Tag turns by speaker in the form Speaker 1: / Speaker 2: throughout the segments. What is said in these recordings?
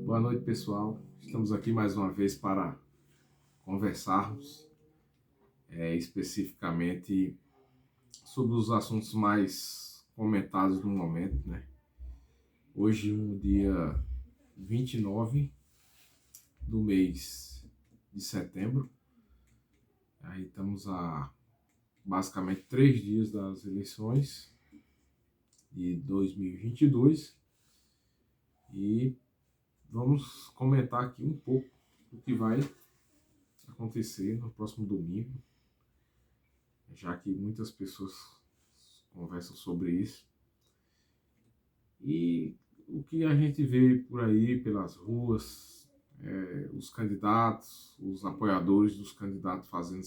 Speaker 1: Boa noite, pessoal. Estamos aqui mais uma vez para conversarmos especificamente sobre os assuntos mais comentados no momento, né? Hoje, no dia 29 do mês de setembro, aí estamos a basicamente 3 dias das eleições de 2022 e vamos comentar aqui um pouco do que vai acontecer no próximo domingo, já que muitas pessoas conversam sobre isso. E o que a gente vê por aí pelas ruas, os candidatos, os apoiadores dos candidatos fazendo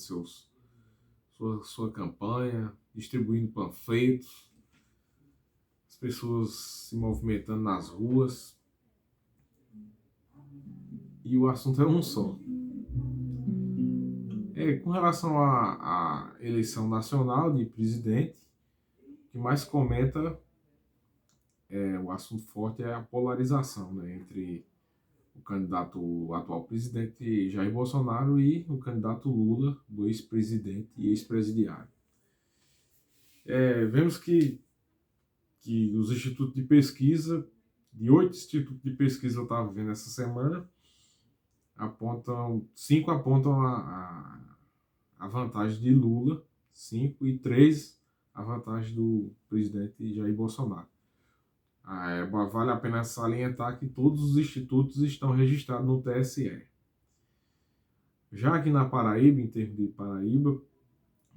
Speaker 1: sua campanha, distribuindo panfletos, as pessoas se movimentando nas ruas. E o assunto é um só. Com relação à eleição nacional de presidente, o que mais comenta, o assunto forte é a polarização, né, entre o candidato o atual presidente Jair Bolsonaro e o candidato Lula, do ex-presidente e ex-presidiário. Vemos que os institutos de pesquisa, de 8 institutos de pesquisa eu estava vendo essa semana, cinco apontam a vantagem de Lula, 5, e 3 a vantagem do presidente Jair Bolsonaro. Vale a pena salientar que todos os institutos estão registrados no TSE. Já aqui na Paraíba, em termos de Paraíba,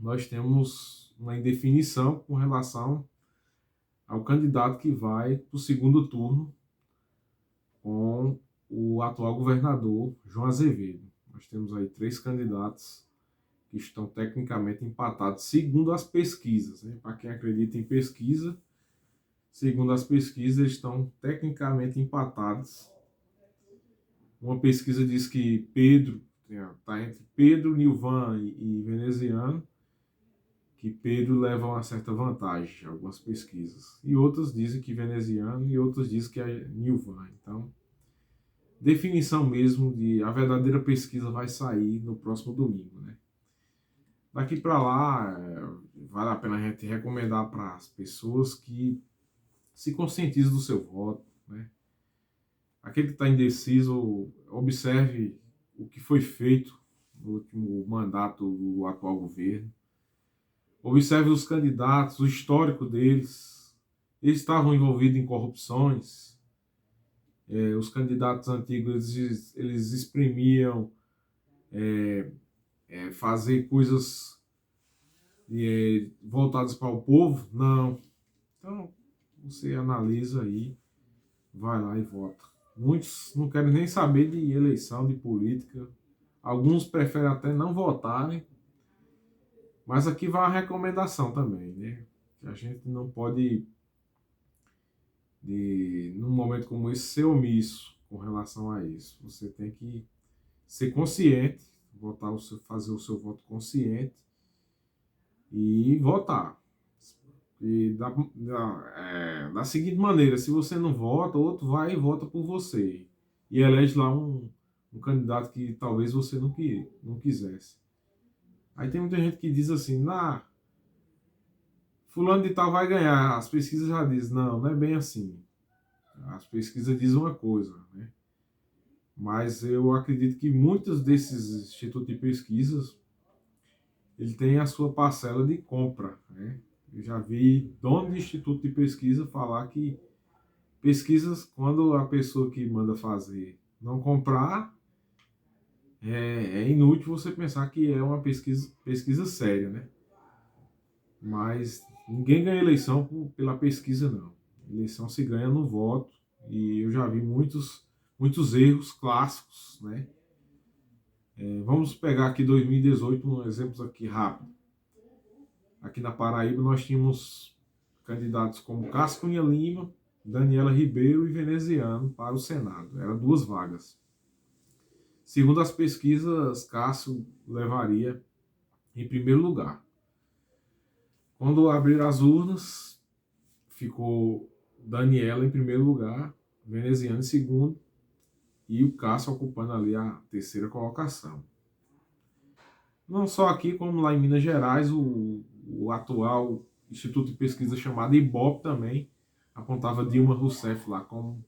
Speaker 1: nós temos uma indefinição com relação ao candidato que vai para o segundo turno com o atual governador João Azevedo. Nós temos aí 3 candidatos que estão tecnicamente empatados, segundo as pesquisas, né? Para quem acredita em pesquisa, segundo as pesquisas, estão tecnicamente empatados. Uma pesquisa diz que Pedro está entre Pedro, Nilvan e Veneziano, que Pedro leva uma certa vantagem, algumas pesquisas. E outras dizem que Veneziano e outras dizem que é Nilvan. Então, definição mesmo de a verdadeira pesquisa vai sair no próximo domingo, né? Daqui para lá, vale a pena a gente recomendar para as pessoas que se conscientizem do seu voto, né? Aquele que está indeciso, observe o que foi feito no último mandato do atual governo. Observe os candidatos, o histórico deles. Eles estavam envolvidos em corrupções. Os candidatos antigos, eles exprimiam fazer coisas voltadas para o povo? Não. Então, você analisa aí, vai lá e vota. Muitos não querem nem saber de eleição, de política. Alguns preferem até não votarem. Mas aqui vai a recomendação também, né? Que a gente não pode, num momento como esse, ser omisso com relação a isso. Você tem que ser consciente, fazer o seu voto consciente e votar. E da seguinte maneira, se você não vota, outro vai e vota por você. E elege lá um candidato que talvez você não quisesse. Aí tem muita gente que diz assim, fulano de tal vai ganhar. As pesquisas já dizem, não é bem assim. As pesquisas dizem uma coisa, né? Mas eu acredito que muitos desses institutos de pesquisas, ele tem a sua parcela de compra, né? Eu já vi dono de instituto de pesquisa falar que pesquisas, quando a pessoa que manda fazer não comprar, é inútil você pensar que é uma pesquisa séria, né? Mas ninguém ganha eleição pela pesquisa, não. Eleição se ganha no voto, e eu já vi muitos erros clássicos, né? Vamos pegar aqui 2018, um exemplo aqui rápido. Aqui na Paraíba nós tínhamos candidatos como Cássio Cunha Lima, Daniela Ribeiro e Veneziano para o Senado. Eram 2 vagas. Segundo as pesquisas, Cássio levaria em primeiro lugar. Quando abriram as urnas, ficou Daniela em primeiro lugar, Veneziano em segundo e o Cássio ocupando ali a terceira colocação. Não só aqui, como lá em Minas Gerais, o atual Instituto de Pesquisa chamado IBOP também apontava Dilma Rousseff lá como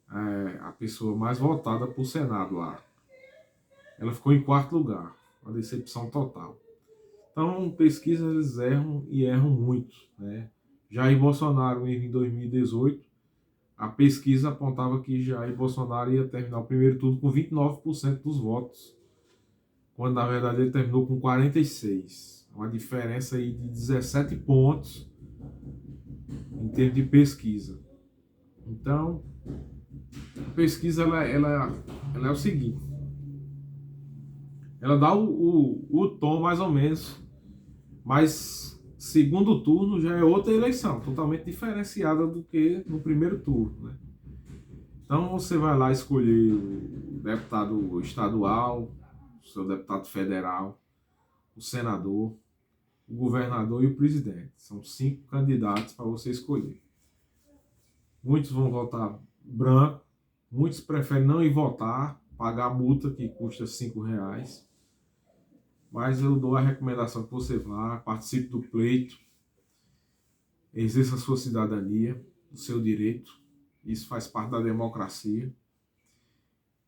Speaker 1: a pessoa mais votada por Senado lá. Ela ficou em quarto lugar, uma decepção total. Então, pesquisas eles erram e erram muito, né? Jair Bolsonaro em 2018, a pesquisa apontava que Jair Bolsonaro ia terminar o primeiro turno com 29% dos votos, quando na verdade ele terminou com 46%. Uma diferença aí de 17 pontos em termos de pesquisa. Então, a pesquisa ela é o seguinte, ela dá o tom mais ou menos, mas segundo turno já é outra eleição, totalmente diferenciada do que no primeiro turno, né? Então você vai lá escolher o deputado estadual, o seu deputado federal, o senador, o governador e o presidente. São 5 candidatos para você escolher. Muitos vão votar branco, muitos preferem não ir votar, pagar a multa que custa R$ 5. Mas eu dou a recomendação que você vá, participe do pleito, exerça a sua cidadania, o seu direito. Isso faz parte da democracia.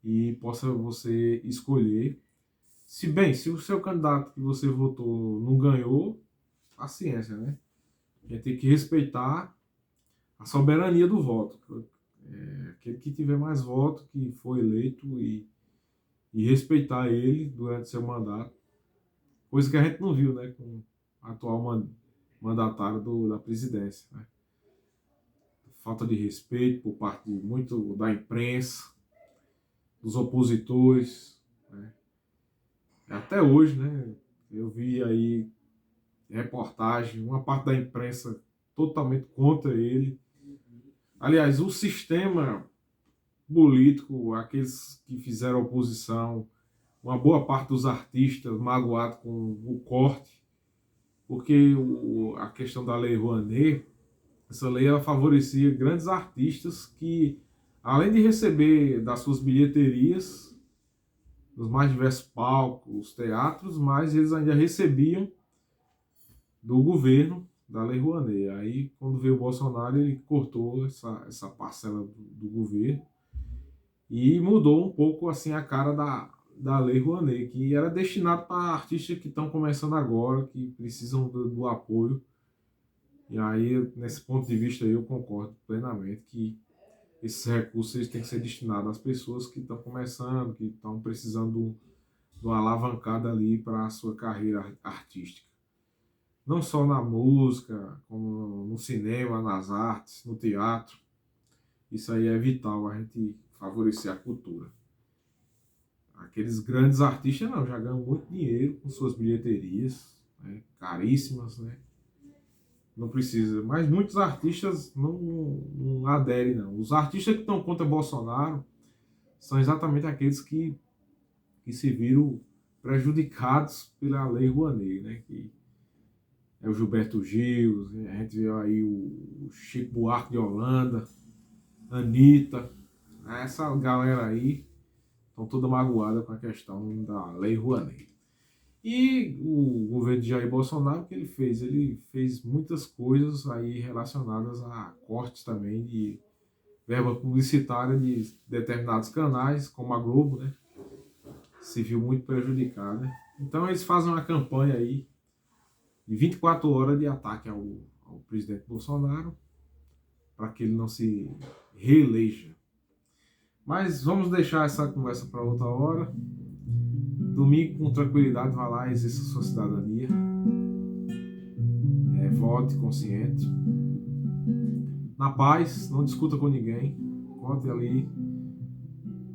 Speaker 1: E possa você escolher. Se o seu candidato que você votou não ganhou, paciência, né? A gente tem que respeitar a soberania do voto. Aquele que tiver mais votos, que foi eleito, e respeitar ele durante seu mandato. Coisa que a gente não viu, né, com o atual mandatário da presidência, né? Falta de respeito por parte de muito da imprensa, dos opositores, né? Até hoje, né, eu vi aí reportagem, uma parte da imprensa totalmente contra ele. Aliás, o sistema político, aqueles que fizeram oposição, uma boa parte dos artistas magoados com o corte, porque a questão da Lei Rouanet, essa lei ela favorecia grandes artistas que, além de receber das suas bilheterias, nos mais diversos palcos, teatros, mas eles ainda recebiam do governo da Lei Rouanet. Aí, quando veio o Bolsonaro, ele cortou essa parcela do governo e mudou um pouco assim a cara da Lei Rouanet, que era destinado para artistas que estão começando agora, que precisam do apoio. E aí, nesse ponto de vista, eu concordo plenamente que esses recursos eles têm que ser destinados às pessoas que estão começando, que estão precisando de uma alavancada ali para a sua carreira artística. Não só na música, como no cinema, nas artes, no teatro. Isso aí é vital, a gente favorecer a cultura. Aqueles grandes artistas não, já ganham muito dinheiro com suas bilheterias, né, caríssimas, né? Não precisa. Mas muitos artistas não aderem, não. Os artistas que estão contra Bolsonaro são exatamente aqueles que se viram prejudicados pela Lei Rouanet, né? Que é o Gilberto Gil, a gente vê aí o Chico Buarque de Holanda, Anitta, essa galera aí estão toda magoada com a questão da Lei Rouanet. E o governo de Jair Bolsonaro, o que ele fez? Ele fez muitas coisas aí relacionadas a cortes também de verba publicitária de determinados canais, como a Globo, né? Se viu muito prejudicada. Então eles fazem uma campanha aí de 24 horas de ataque ao presidente Bolsonaro para que ele não se reeleja. Mas vamos deixar essa conversa para outra hora. Domingo, com tranquilidade, vá lá e exerça sua cidadania. Vote consciente. Na paz, não discuta com ninguém. Vote ali.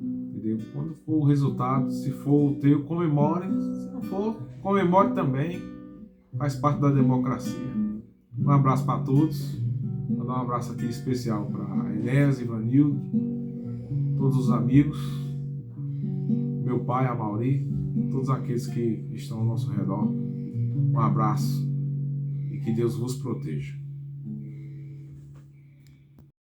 Speaker 1: Entendeu? Quando for o resultado, se for o teu, comemore. Se não for, comemore também. Faz parte da democracia. Um abraço para todos. Vou dar um abraço aqui especial para Enéas, Ivanildo, todos os amigos, meu pai, a Mauri, todos aqueles que estão ao nosso redor. Um abraço e que Deus vos proteja.